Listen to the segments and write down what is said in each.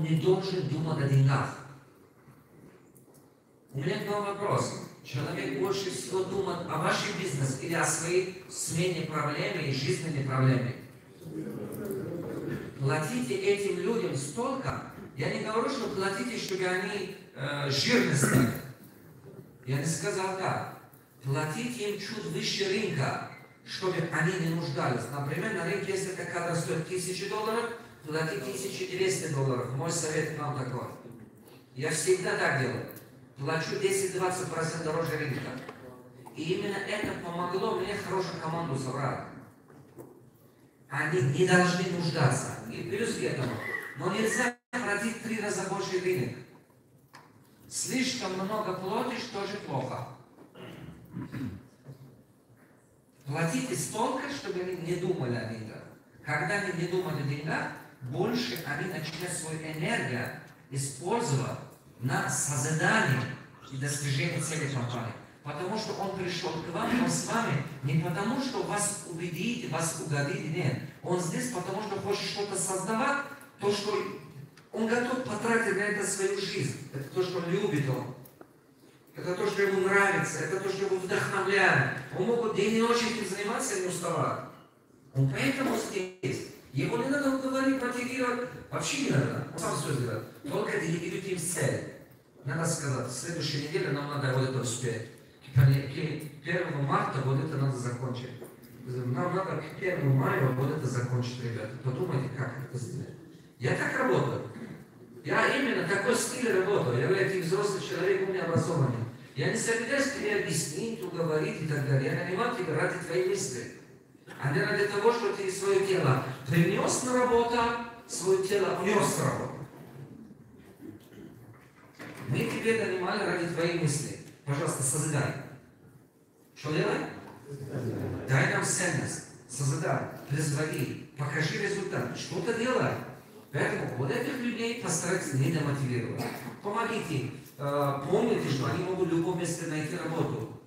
не должен думать о деньгах. У меня к вам вопрос. Человек больше всего думает о вашем бизнесе или о своей смене проблемы и жизненной проблеме? Платите этим людям столько. Я не говорю, что платите, чтобы они жирно стали. Я не сказал так. Платите им чуть выше рынка, чтобы они не нуждались. Например, на рынке, если эта кадра стоит $1000, платите $1200. Мой совет вам такой. Я всегда так делаю. Плачу 10-20% дороже рынка. И именно это помогло мне хорошую команду собрать. Они не должны нуждаться. И плюс к этому. Но нельзя платить 3 раза больше рынок. Слишком много платишь, тоже плохо. Платите столько, чтобы они не думали о деньгах. Когда они не думают о деньгах, больше они начинают свою энергию использовать на созидание и достижение цели компании. Потому что он пришел к вам, он с вами не потому, что вас убедить, вас угодить, нет. Он здесь, потому что хочет что-то создавать, то, что он готов потратить на это свою жизнь. Это то, что любит он. Это то, что ему нравится, это то, что его вдохновляет. Он может день и ночь этим заниматься и не уставать. Он поэтому здесь. Его не надо уговорить, мотивировать. Вообще не надо. Он сам все сделает. Только делегируйте им цель. Надо сказать, в следующей неделе нам надо вот это успеть. К 1 марта вот это надо закончить. Нам надо к 1 мая вот это закончить, ребята. Подумайте, как это сделать. Я так работаю. Я именно такой стиль работаю. Я говорю, ты взрослый человек, у меня образованный. Я не собираюсь тебе объяснить, уговорить и так далее. Я нанимал тебя ради твоей мысли. А не ради того, что ты свое тело принес на работу, свое тело унес на работу. Мы тебе нанимали ради твоей мысли. Пожалуйста, созидай. Что делай? Дай нам ценность. Созидай. Производи. Покажи результат. Что-то делай. Поэтому вот этих людей постарайтесь не демотивировать. Помогите. Помните, что они могут в любом месте найти работу.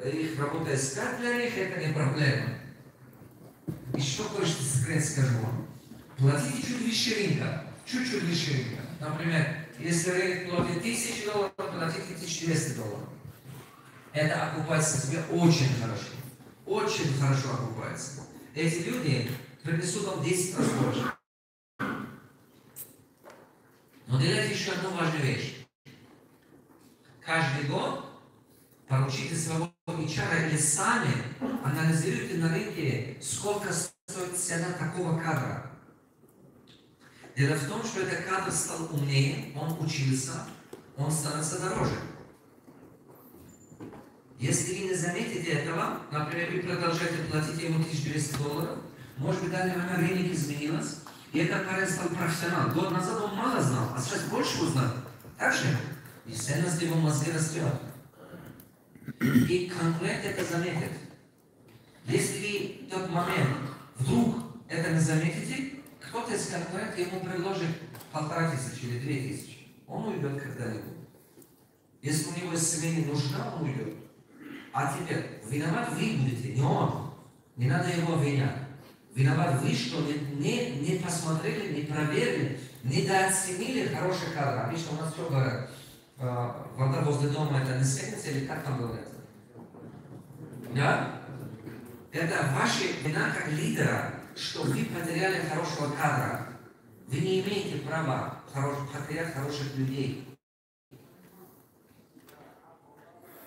Их работа искать для них это не проблема. Еще кое-что секрет скажу вам. Платите чуть выше рынка. Чуть-чуть выше рынка. Например, если рынок платит $1000, платите $1200. Это окупается тебе очень хорошо. Очень хорошо окупается. Эти люди принесут вам 10 раз больше. Но делайте еще одну важную вещь. Каждый год поручите своего HR или сами анализируйте на рынке, сколько стоит цена такого кадра. Дело в том, что этот кадр стал умнее, он учился, он становится дороже. Если вы не заметите этого, например, вы продолжаете платить ему $1200, может быть, в данный момент рынок изменился, и этот парень стал профессионал. Год назад он мало знал, а сейчас больше узнал. Так же? И ценность его мозги растет. И конкурент это заметит. Если вы в тот момент вдруг это не заметите, кто-то из конкурентов ему предложит 1500 или 2000. Он уйдет когда-нибудь. Если у него семьи нужна, он уйдет. А теперь, виноват вы будете, не он. Не надо его обвинять. Виноват вы, что не посмотрели, не проверили, недооценили хороший кадр. Обычно у нас все говорят, вода возле дома это не светится, или как там говорят? Да? Это ваша вина как лидера, что вы потеряли хорошего кадра. Вы не имеете права потерять хороших людей.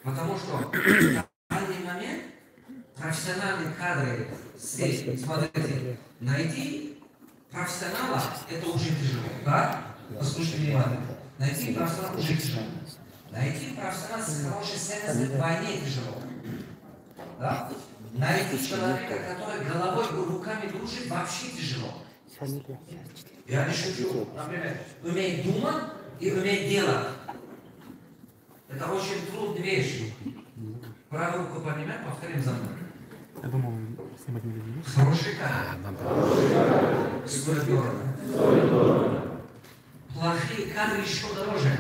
Потому что в данный момент профессиональные кадры здесь, смотрите, найти профессионала это очень тяжело. Да? Послушайте внимательно. Найти профессионала уже тяжело. Найти профессионала с хорошей ценностью вдвойне тяжело. Да? Найти человека, который головой и руками дружит, вообще тяжело. Я не шучу. Например, умеет думать и умеет делать. Это очень трудная вещь. Правую руку поднимаем, повторим за мной. Я думал, снимать не видно. Хороший кадр. Стоит дорого. Плохие кадры еще дороже.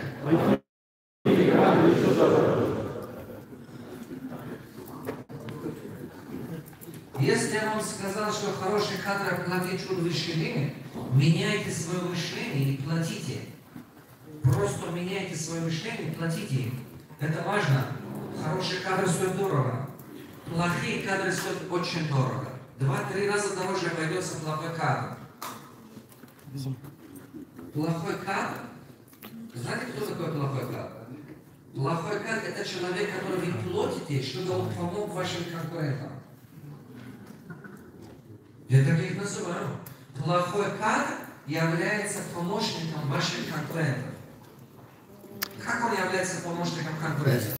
Если я вам сказал, что хороший кадр платит чуть выше линии, Меняйте свое мышление и платите. Просто меняйте свое мышление и платите им. Это важно. Хорошие кадры стоят дорого. Плохие кадры стоят очень дорого. 2-3 раза дороже обойдется плохой кадр. Плохой кадр. Знаете, кто такой плохой кадр? Плохой кадр – это человек, который вы платите, чтобы он помог вашим конкурентам. Я так их называю. Плохой кадр является помощником ваших конкурентов. Как он является помощником конкурентов?